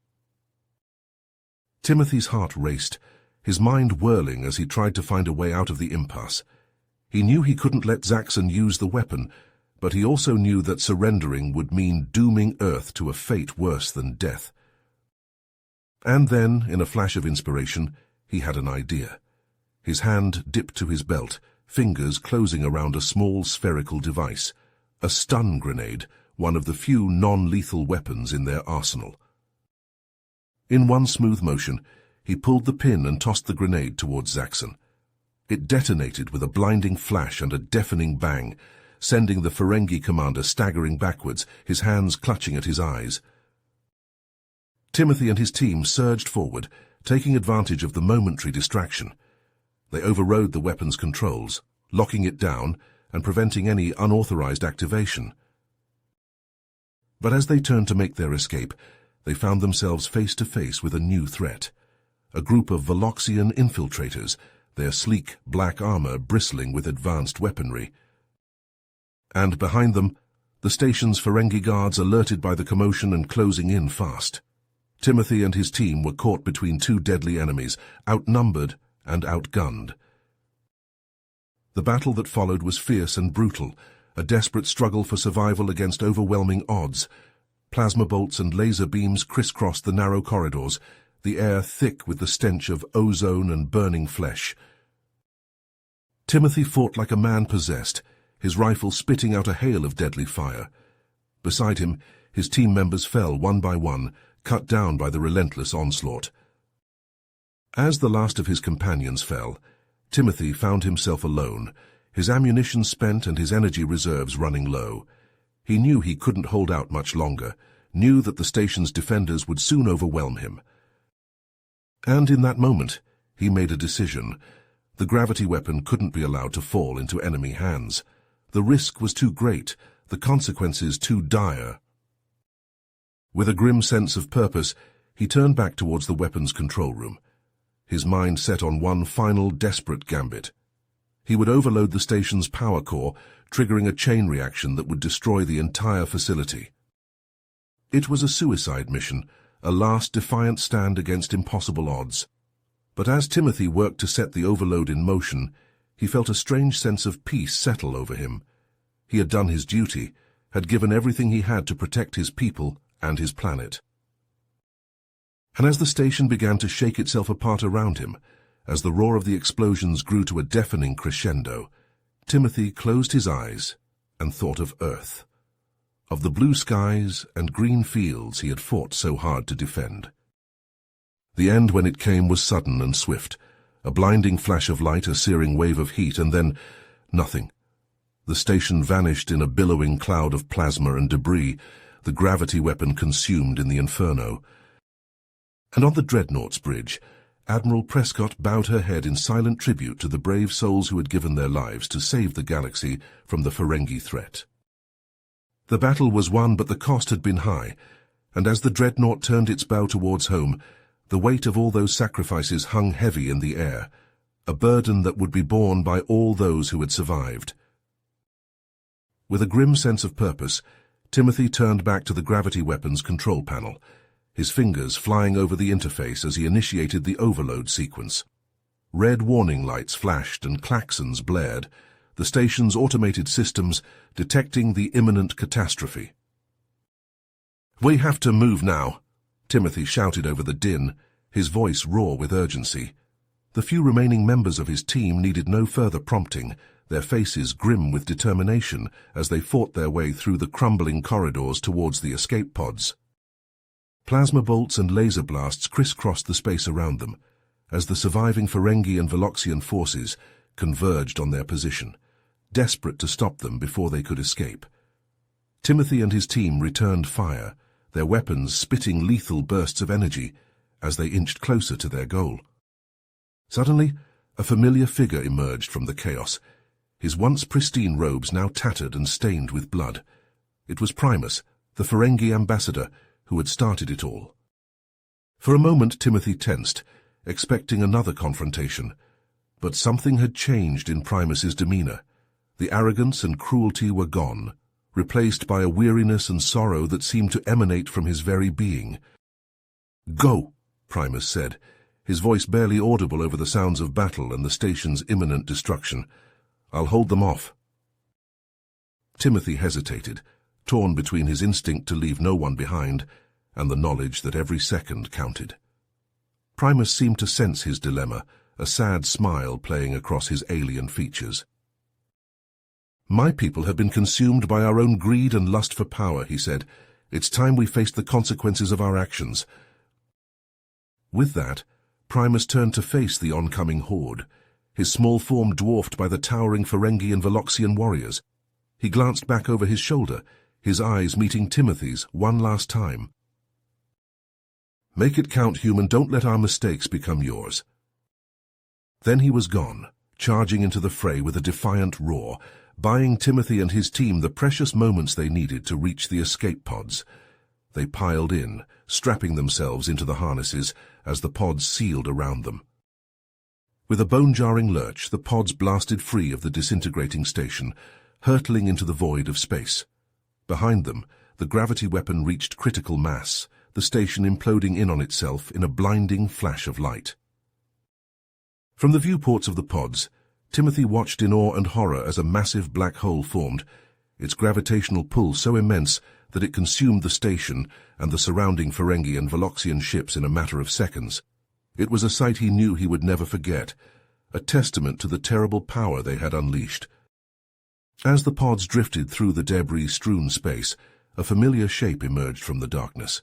Timothy's heart raced, his mind whirling as he tried to find a way out of the impasse. He knew he couldn't let Zaxxon use the weapon, but he also knew that surrendering would mean dooming Earth to a fate worse than death. And then, in a flash of inspiration, he had an idea. His hand dipped to his belt, fingers closing around a small spherical device, a stun grenade, one of the few non-lethal weapons in their arsenal. In one smooth motion, he pulled the pin and tossed the grenade towards Zaxxon. It detonated with a blinding flash and a deafening bang, sending the Ferengi commander staggering backwards, his hands clutching at his eyes. Timothy and his team surged forward, taking advantage of the momentary distraction. They overrode the weapon's controls, locking it down and preventing any unauthorized activation. But as they turned to make their escape, they found themselves face to face with a new threat. A group of Veloxian infiltrators, their sleek black armor bristling with advanced weaponry. And behind them, the station's Ferengi guards alerted by the commotion and closing in fast. Timothy and his team were caught between two deadly enemies, outnumbered and outgunned. The battle that followed was fierce and brutal, a desperate struggle for survival against overwhelming odds. Plasma bolts and laser beams crisscrossed the narrow corridors, the air thick with the stench of ozone and burning flesh. Timothy fought like a man possessed, his rifle spitting out a hail of deadly fire. Beside him, his team members fell one by one, cut down by the relentless onslaught. As the last of his companions fell, Timothy found himself alone, his ammunition spent and his energy reserves running low. He knew he couldn't hold out much longer, knew that the station's defenders would soon overwhelm him. And in that moment, he made a decision. The gravity weapon couldn't be allowed to fall into enemy hands. The risk was too great, the consequences too dire. With a grim sense of purpose, he turned back towards the weapons control room, his mind set on one final desperate gambit. He would overload the station's power core, triggering a chain reaction that would destroy the entire facility. It was a suicide mission, a last defiant stand against impossible odds. But as Timothy worked to set the overload in motion, he felt a strange sense of peace settle over him. He had done his duty, had given everything he had to protect his people and his planet. And as the station began to shake itself apart around him, as the roar of the explosions grew to a deafening crescendo, Timothy closed his eyes and thought of Earth, of the blue skies and green fields he had fought so hard to defend. The end, when it came, was sudden and swift, a blinding flash of light, a searing wave of heat, and then nothing. The station vanished in a billowing cloud of plasma and debris, the gravity weapon consumed in the inferno. And on the Dreadnought's bridge, Admiral Prescott bowed her head in silent tribute to the brave souls who had given their lives to save the galaxy from the Ferengi threat. The battle was won, but the cost had been high, and as the Dreadnought turned its bow towards home, the weight of all those sacrifices hung heavy in the air, a burden that would be borne by all those who had survived. With a grim sense of purpose, Timothy turned back to the gravity weapon's control panel, his fingers flying over the interface as he initiated the overload sequence. Red warning lights flashed and klaxons blared, the station's automated systems detecting the imminent catastrophe. "We have to move now," Timothy shouted over the din, his voice raw with urgency. The few remaining members of his team needed no further prompting, their faces grim with determination as they fought their way through the crumbling corridors towards the escape pods. Plasma bolts and laser blasts crisscrossed the space around them, as the surviving Ferengi and Veloxian forces converged on their position, desperate to stop them before they could escape. Timothy and his team returned fire, their weapons spitting lethal bursts of energy as they inched closer to their goal. Suddenly, a familiar figure emerged from the chaos, his once pristine robes now tattered and stained with blood. It was Primus, the Ferengi ambassador, who had started it all. For a moment Timothy tensed, expecting another confrontation, but something had changed in Primus's demeanor. The arrogance and cruelty were gone, replaced by a weariness and sorrow that seemed to emanate from his very being. "Go," Primus said, his voice barely audible over the sounds of battle and the station's imminent destruction. "I'll hold them off." Timothy hesitated, torn between his instinct to leave no one behind and the knowledge that every second counted. Primus seemed to sense his dilemma, a sad smile playing across his alien features. "My people have been consumed by our own greed and lust for power," he said. "It's time we faced the consequences of our actions." With that, Primus turned to face the oncoming horde, his small form dwarfed by the towering Ferengi and Veloxian warriors. He glanced back over his shoulder, his eyes meeting Timothy's one last time. "Make it count, human. Don't let our mistakes become yours." Then he was gone, charging into the fray with a defiant roar, buying Timothy and his team the precious moments they needed to reach the escape pods. They piled in, strapping themselves into the harnesses as the pods sealed around them. With a bone-jarring lurch, the pods blasted free of the disintegrating station, hurtling into the void of space. Behind them, the gravity weapon reached critical mass, the station imploding in on itself in a blinding flash of light. From the viewports of the pods, Timothy watched in awe and horror as a massive black hole formed, its gravitational pull so immense that it consumed the station and the surrounding Ferengi and Veloxian ships in a matter of seconds. It was a sight he knew he would never forget, a testament to the terrible power they had unleashed. As the pods drifted through the debris-strewn space, a familiar shape emerged from the darkness.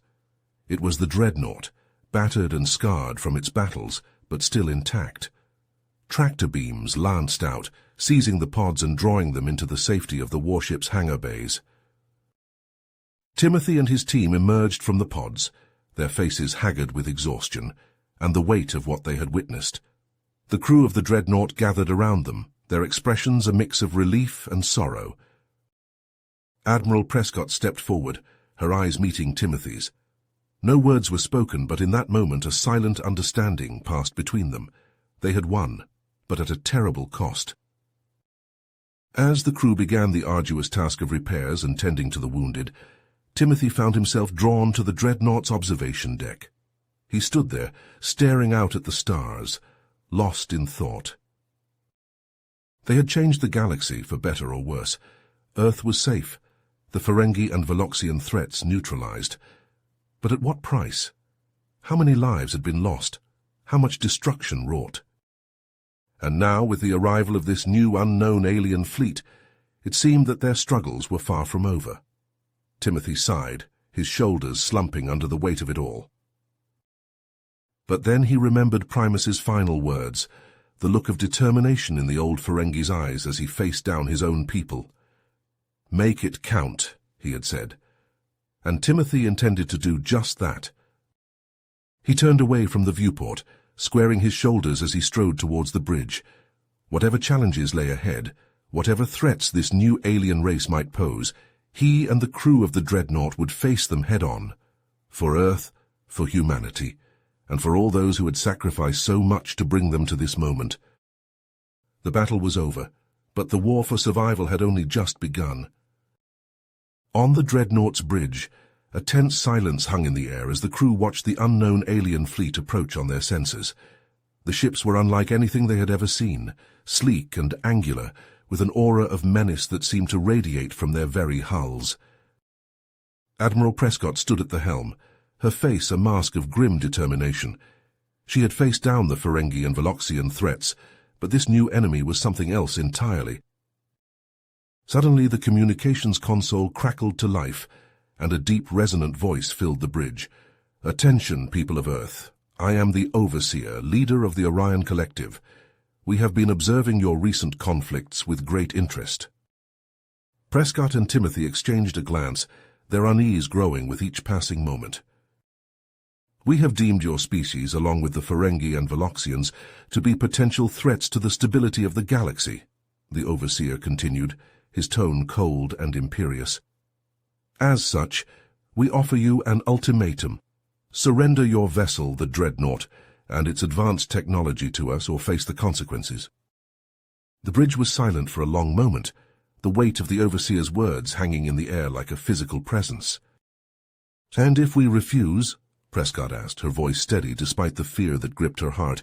It was the Dreadnought, battered and scarred from its battles, but still intact. Tractor beams lanced out, seizing the pods and drawing them into the safety of the warship's hangar bays. Timothy and his team emerged from the pods, their faces haggard with exhaustion and the weight of what they had witnessed. The crew of the Dreadnought gathered around them, their expressions a mix of relief and sorrow. Admiral Prescott stepped forward, her eyes meeting Timothy's. No words were spoken, but in that moment a silent understanding passed between them. They had won, but at a terrible cost. As the crew began the arduous task of repairs and tending to the wounded, Timothy found himself drawn to the Dreadnought's observation deck. He stood there, staring out at the stars, lost in thought. They had changed the galaxy, for better or worse. Earth was safe, the Ferengi and Veloxian threats neutralized. But at what price? How many lives had been lost? How much destruction wrought? And now, with the arrival of this new unknown alien fleet, it seemed that their struggles were far from over. Timothy sighed, his shoulders slumping under the weight of it all. But then he remembered Primus's final words, the look of determination in the old Ferengi's eyes as he faced down his own people. "Make it count," he had said. And Timothy intended to do just that. He turned away from the viewport, squaring his shoulders as he strode towards the bridge. Whatever challenges lay ahead, whatever threats this new alien race might pose, he and the crew of the Dreadnought would face them head-on. For Earth, for humanity, and for all those who had sacrificed so much to bring them to this moment. The battle was over, but the war for survival had only just begun. On the Dreadnought's bridge, a tense silence hung in the air as the crew watched the unknown alien fleet approach on their sensors. The ships were unlike anything they had ever seen, sleek and angular, with an aura of menace that seemed to radiate from their very hulls. Admiral Prescott stood at the helm, her face a mask of grim determination. She had faced down the Ferengi and Veloxian threats, but this new enemy was something else entirely. Suddenly the communications console crackled to life, and a deep resonant voice filled the bridge. "Attention, people of Earth. I am the Overseer, leader of the Orion Collective. We have been observing your recent conflicts with great interest." Prescott and Timothy exchanged a glance, their unease growing with each passing moment. "We have deemed your species, along with the Ferengi and Veloxians, to be potential threats to the stability of the galaxy," the Overseer continued, his tone cold and imperious. "As such, we offer you an ultimatum. Surrender your vessel, the Dreadnought, and its advanced technology to us, or face the consequences." The bridge was silent for a long moment, the weight of the Overseer's words hanging in the air like a physical presence. "And if we refuse?" Prescott asked, her voice steady despite the fear that gripped her heart.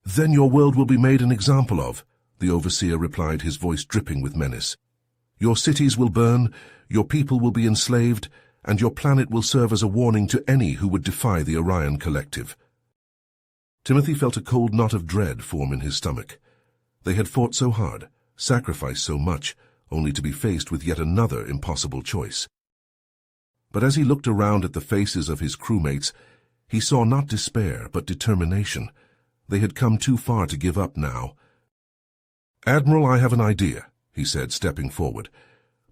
"Then your world will be made an example of," the Overseer replied, his voice dripping with menace. "Your cities will burn, your people will be enslaved, and your planet will serve as a warning to any who would defy the Orion Collective." Timothy felt a cold knot of dread form in his stomach. They had fought so hard, sacrificed so much, only to be faced with yet another impossible choice. But as he looked around at the faces of his crewmates, he saw not despair, but determination. They had come too far to give up now. "Admiral, I have an idea," he said, stepping forward.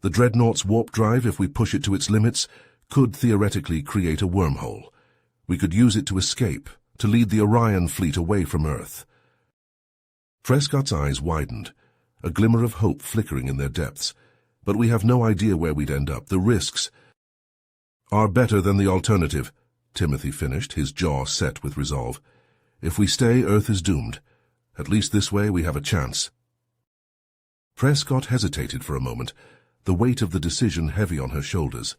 "The Dreadnought's warp drive, if we push it to its limits, could theoretically create a wormhole. We could use it to escape, to lead the Orion fleet away from Earth." Prescott's eyes widened, a glimmer of hope flickering in their depths. "But we have no idea where we'd end up. The risks are better than the alternative," Timothy finished, his jaw set with resolve. "If we stay, Earth is doomed. At least this way we have a chance." Prescott hesitated for a moment, the weight of the decision heavy on her shoulders.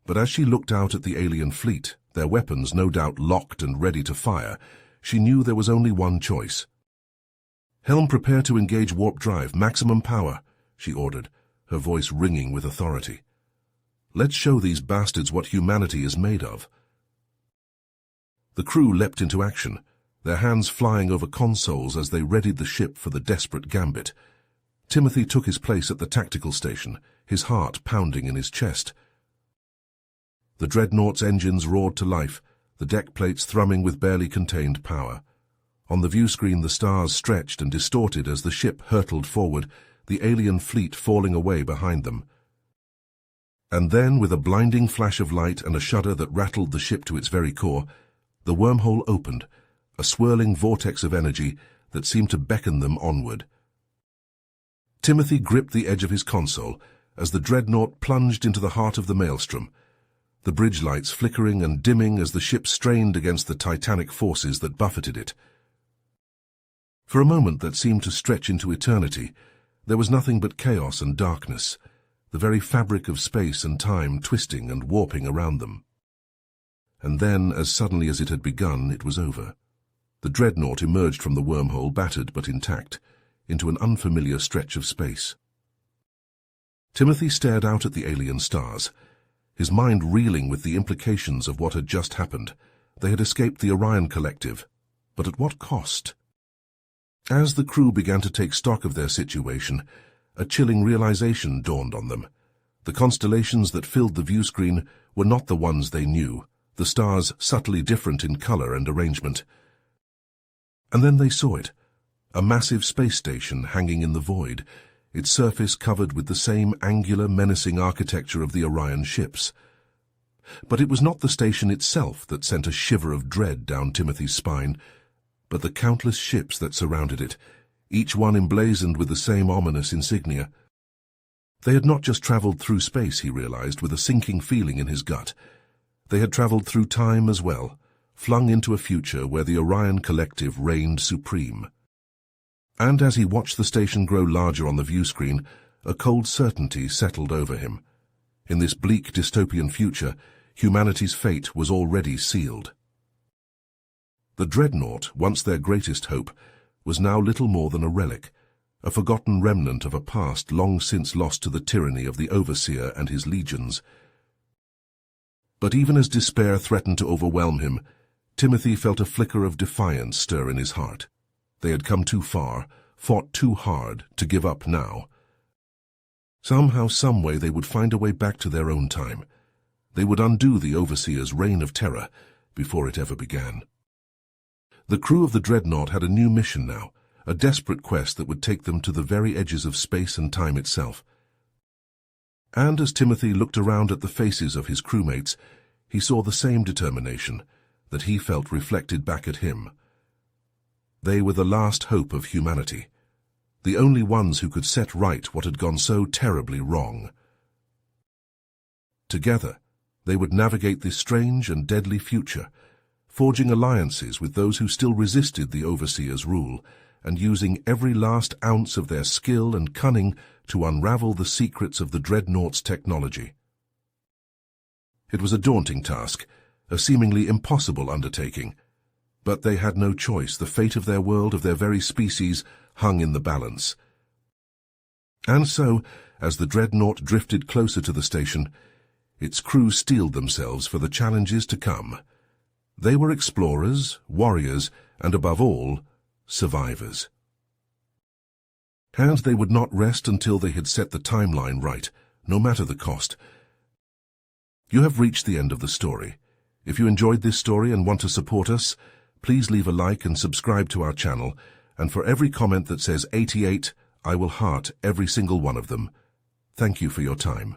But as she looked out at the alien fleet, their weapons no doubt locked and ready to fire, she knew there was only one choice. "Helm, prepare to engage warp drive, maximum power," she ordered, her voice ringing with authority. "Let's show these bastards what humanity is made of." The crew leapt into action, their hands flying over consoles as they readied the ship for the desperate gambit. Timothy took his place at the tactical station, his heart pounding in his chest. The Dreadnought's engines roared to life, the deck plates thrumming with barely contained power. On the view screen the stars stretched and distorted as the ship hurtled forward, the alien fleet falling away behind them. And then, with a blinding flash of light and a shudder that rattled the ship to its very core, the wormhole opened, a swirling vortex of energy that seemed to beckon them onward. Timothy gripped the edge of his console as the Dreadnought plunged into the heart of the maelstrom, the bridge lights flickering and dimming as the ship strained against the titanic forces that buffeted it. For a moment that seemed to stretch into eternity, there was nothing but chaos and darkness, the very fabric of space and time twisting and warping around them. And then, as suddenly as it had begun, it was over. The Dreadnought emerged from the wormhole, battered but intact, into an unfamiliar stretch of space. Timothy stared out at the alien stars, his mind reeling with the implications of what had just happened. They had escaped the Orion Collective, but at what cost? As the crew began to take stock of their situation, a chilling realization dawned on them. The constellations that filled the viewscreen were not the ones they knew, the stars subtly different in color and arrangement. And then they saw it, a massive space station hanging in the void, its surface covered with the same angular, menacing architecture of the Orion ships. But it was not the station itself that sent a shiver of dread down Timothy's spine, but the countless ships that surrounded it, each one emblazoned with the same ominous insignia. They had not just traveled through space, he realized, with a sinking feeling in his gut. They had traveled through time as well, flung into a future where the Orion Collective reigned supreme. And as he watched the station grow larger on the viewscreen, a cold certainty settled over him. In this bleak dystopian future, humanity's fate was already sealed. The Dreadnought, once their greatest hope, was now little more than a relic, a forgotten remnant of a past long since lost to the tyranny of the Overseer and his legions. But even as despair threatened to overwhelm him, Timothy felt a flicker of defiance stir in his heart. They had come too far, fought too hard, to give up now. Somehow, someway, they would find a way back to their own time. They would undo the Overseer's reign of terror before it ever began. The crew of the Dreadnought had a new mission now, a desperate quest that would take them to the very edges of space and time itself. And as Timothy looked around at the faces of his crewmates, he saw the same determination that he felt reflected back at him. They were the last hope of humanity, the only ones who could set right what had gone so terribly wrong. Together, they would navigate this strange and deadly future, forging alliances with those who still resisted the Overseer's rule, and using every last ounce of their skill and cunning to unravel the secrets of the Dreadnought's technology. It was a daunting task, a seemingly impossible undertaking, but they had no choice. The fate of their world, of their very species, hung in the balance. And so, as the Dreadnought drifted closer to the station, its crew steeled themselves for the challenges to come. They were explorers, warriors, and above all, survivors. And they would not rest until they had set the timeline right, no matter the cost. You have reached the end of the story. If you enjoyed this story and want to support us, please leave a like and subscribe to our channel, and for every comment that says 88, I will heart every single one of them. Thank you for your time.